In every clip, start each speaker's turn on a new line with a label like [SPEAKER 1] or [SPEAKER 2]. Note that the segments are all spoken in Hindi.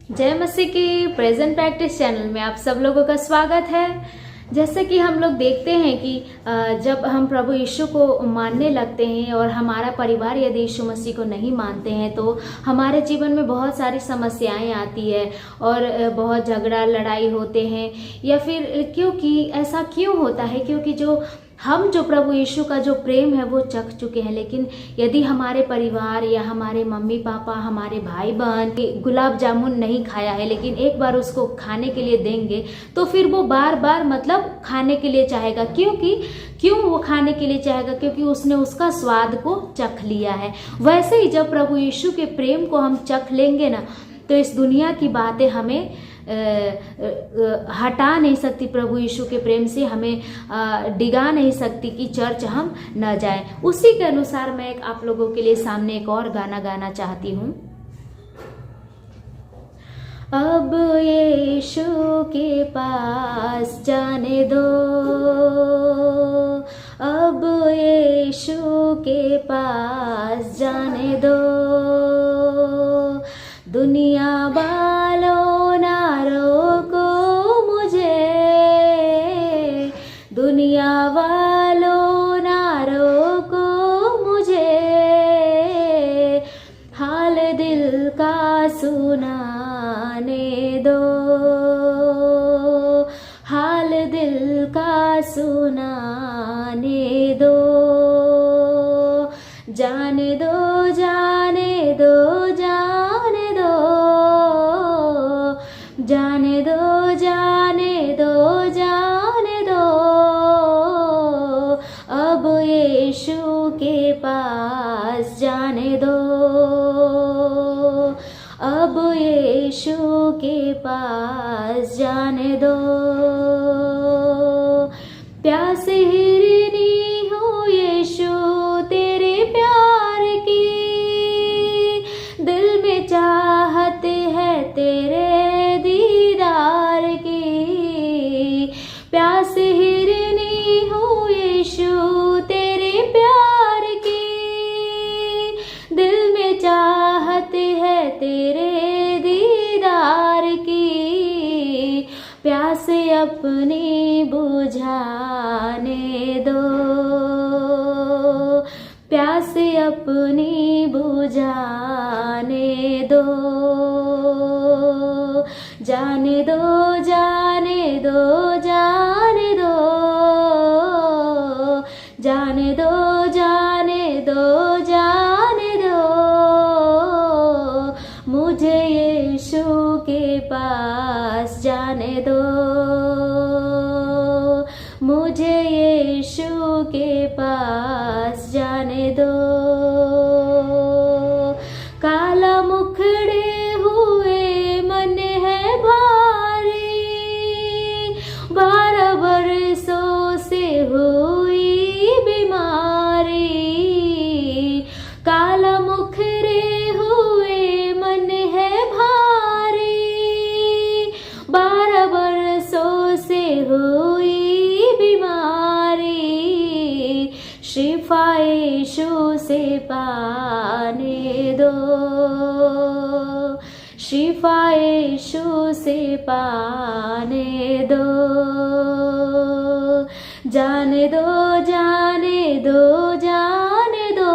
[SPEAKER 1] जय मसीह की प्रेजेंट प्रैक्टिस चैनल में आप सब लोगों का स्वागत है। जैसे कि हम लोग देखते हैं कि जब हम प्रभु यीशु को मानने लगते हैं और हमारा परिवार यदि यीशु मसीह को नहीं मानते हैं तो हमारे जीवन में बहुत सारी समस्याएं आती है और बहुत झगड़ा लड़ाई होते हैं। या फिर क्योंकि ऐसा क्यों होता है? क्योंकि हम जो प्रभु यीशु का जो प्रेम है वो चख चुके हैं, लेकिन यदि हमारे परिवार या हमारे मम्मी पापा, हमारे भाई बहन गुलाब जामुन नहीं खाया है लेकिन एक बार उसको खाने के लिए देंगे तो फिर वो बार बार मतलब खाने के लिए चाहेगा। क्यों वो खाने के लिए चाहेगा? क्योंकि उसने उसका स्वाद को चख लिया है। वैसे ही जब प्रभु यीशु के प्रेम को हम चख लेंगे ना तो इस दुनिया की बातें हमें हटा नहीं सकती, प्रभु यीशु के प्रेम से हमें डिगा नहीं सकती कि चर्च हम न जाएं। उसी के अनुसार मैं आप लोगों के लिए सामने एक और गाना गाना चाहती हूँ। अब यीशु के पास जाने दो, अब यीशु के पास जाने दो, दुनिया वालों ना रोको मुझे, दुनिया वालों ना रोको मुझे, हाल दिल का सुनाने दो, हाल दिल का सुनाने दो, जाने दो जाने दो जाने दो, जाने दो जाने दो जाने दो, अब यीशु के पास जाने दो, अब यीशु के पास जाने दो। प्यास हिरनी हूँ यीशु तेरे प्यार की, दिल में चाहत है तेरे दीदार की, प्यास हिरनी हूँ यीशु तेरे प्यार की, दिल में चाहत है तेरे दीदार की, प्यास अपनी बुझाने दो, प्यास अपनी बुझाने दो, जाने दो जाने दो जाने दो, जाने दो जाने दो जाने दो, मुझे यीशु के पास जाने दो, मुझे यीशु के पास जाने दो। काला मुखड़े हुए मन है भारी, 12 बरसों से हुई बीमारी, काला मुखड़े हुए मन है भारी, 12 बरसों से हुई बीमारी, शिफा यीशु से पाने दो, शिफा यीशु से पाने दो, जाने दो जाने दो जाने दो,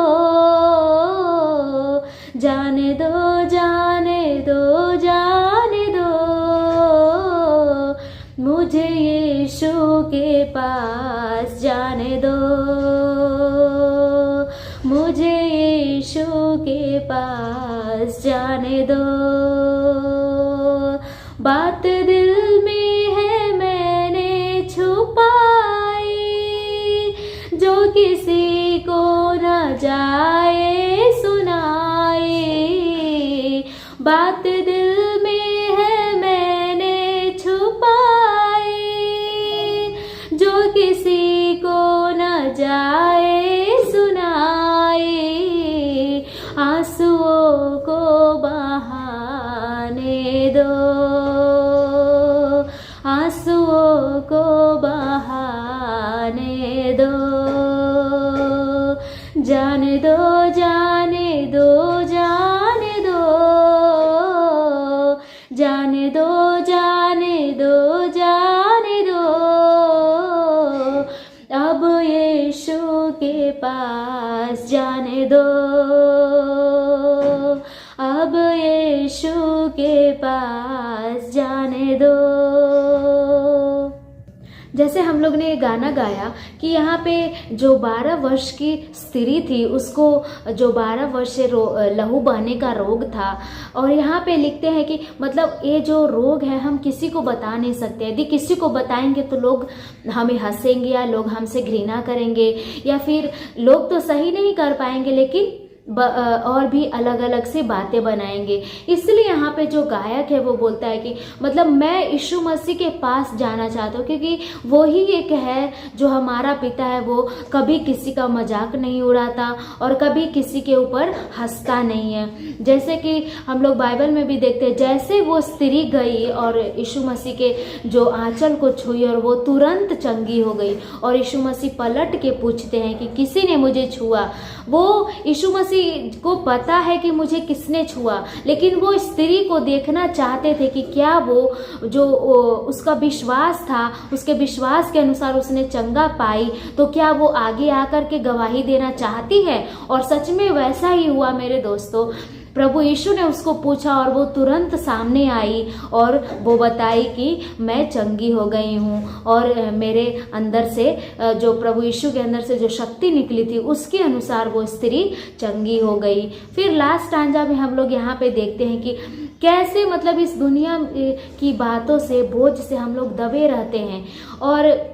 [SPEAKER 1] जाने दो जाने दो जाने दो, मुझे यीशु के पास जाने दो, मुझे यीशु के पास जाने दो। बात दिल में है मैंने छुपाई, जो किसी को न जाए सुनाई, बात दिल में है मैंने छुपाई, जो किसी को न जाए सुनाई, आंसुओं को बहाने दो, आंसुओं को बहाने दो, जाने दो जाने दो जाने दो, अब यीशु के पास जाने दो। जैसे हम लोग ने गाना गाया कि यहाँ पे जो 12 वर्ष की स्त्री थी, उसको जो 12 वर्ष से लहू बहने का रोग था, और यहाँ पे लिखते हैं कि मतलब ये जो रोग है हम किसी को बता नहीं सकते। यदि किसी को बताएंगे तो लोग हमें हंसेंगे या लोग हमसे घृणा करेंगे, या फिर लोग तो सही नहीं कर पाएंगे लेकिन और भी अलग अलग से बातें बनाएंगे। इसलिए यहाँ पे जो गायक है वो बोलता है कि मतलब मैं यीशु मसीह के पास जाना चाहता हूँ, क्योंकि वो ही एक है जो हमारा पिता है। वो कभी किसी का मजाक नहीं उड़ाता और कभी किसी के ऊपर हंसता नहीं है। जैसे कि हम लोग बाइबल में भी देखते हैं, जैसे वो स्त्री गई और यीशु मसीह के जो आंचल को छुई और वो तुरंत चंगी हो गई, और यीशु मसीह पलट के पूछते हैं कि किसी ने मुझे छुआ। वो यीशु मसीह को पता है कि मुझे किसने छुआ, लेकिन वो स्त्री को देखना चाहते थे कि क्या वो जो उसका विश्वास था, उसके विश्वास के अनुसार उसने चंगा पाई, तो क्या वो आगे आकर के गवाही देना चाहती है। और सच में वैसा ही हुआ मेरे दोस्तों। प्रभु यीशु ने उसको पूछा और वो तुरंत सामने आई और वो बताई कि मैं चंगी हो गई हूँ, और मेरे अंदर से जो प्रभु यीशु के अंदर से जो शक्ति निकली थी उसके अनुसार वो स्त्री चंगी हो गई। फिर लास्ट स्टांजा में हम लोग यहाँ पे देखते हैं कि कैसे मतलब इस दुनिया की बातों से, बोझ से हम लोग दबे रहते हैं, और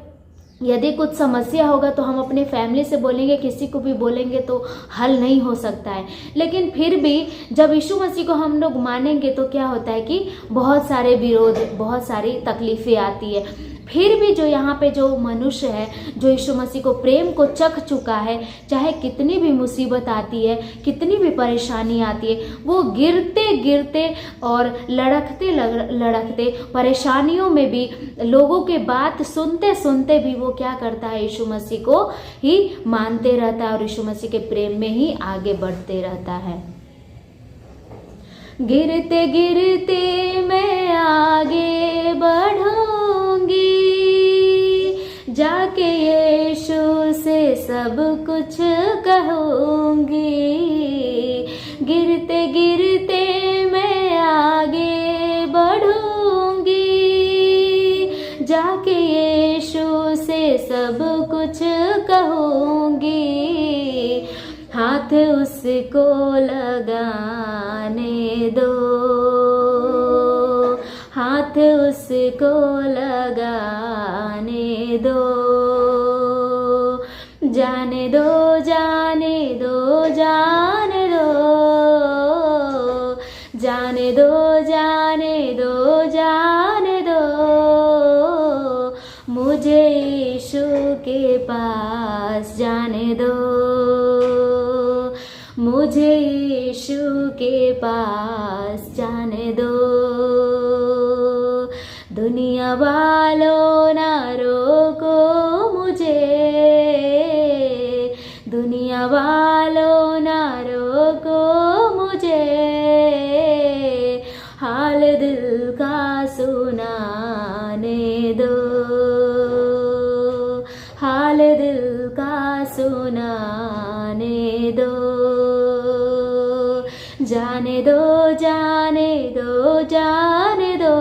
[SPEAKER 1] यदि कुछ समस्या होगा तो हम अपने फैमिली से बोलेंगे, किसी को भी बोलेंगे तो हल नहीं हो सकता है। लेकिन फिर भी जब यीशु मसीह को हम लोग मानेंगे तो क्या होता है कि बहुत सारे विरोध, बहुत सारी तकलीफें आती है। फिर भी जो यहाँ पे जो मनुष्य है, जो यीशु मसीह को प्रेम को चख चुका है, चाहे कितनी भी मुसीबत आती है, कितनी भी परेशानी आती है, वो गिरते गिरते और लड़खते लड़खते परेशानियों में भी, लोगों के बात सुनते सुनते भी वो क्या करता है, यीशु मसीह को ही मानते रहता है और यीशु मसीह के प्रेम में ही आगे बढ़ते रहता है। गिरते गिरते मैं आगे बढ़ूंगी, जाके यीशु से सब कुछ कहूंगी। गिरते गिरते मैं आगे बढ़ूंगी, जाके यीशु से सब कुछ कहूंगी। हाथ उसको लगाने दो, हाथ उसको लगाने दो, जाने दो, जाने दो, जाने दो, जाने दो, जाने दो, जाने दो, मुझे यीशु के पास जाने दो, मुझे यीशु के पास जाने दो। दुनिया वालों ना रोको मुझे, दुनिया वालों ना रोको मुझे, हाल दिल का सुनाने दो, हाल दिल का सुनाने दो। जाने दो, जाने दो, जाने दो,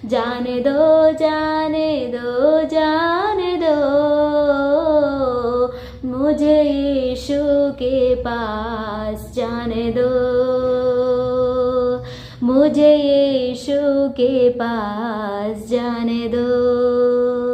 [SPEAKER 1] जाने दो, जाने दो, जाने दो, मुझे यीशु के पास जाने दो, मुझे यीशु के पास जाने दो।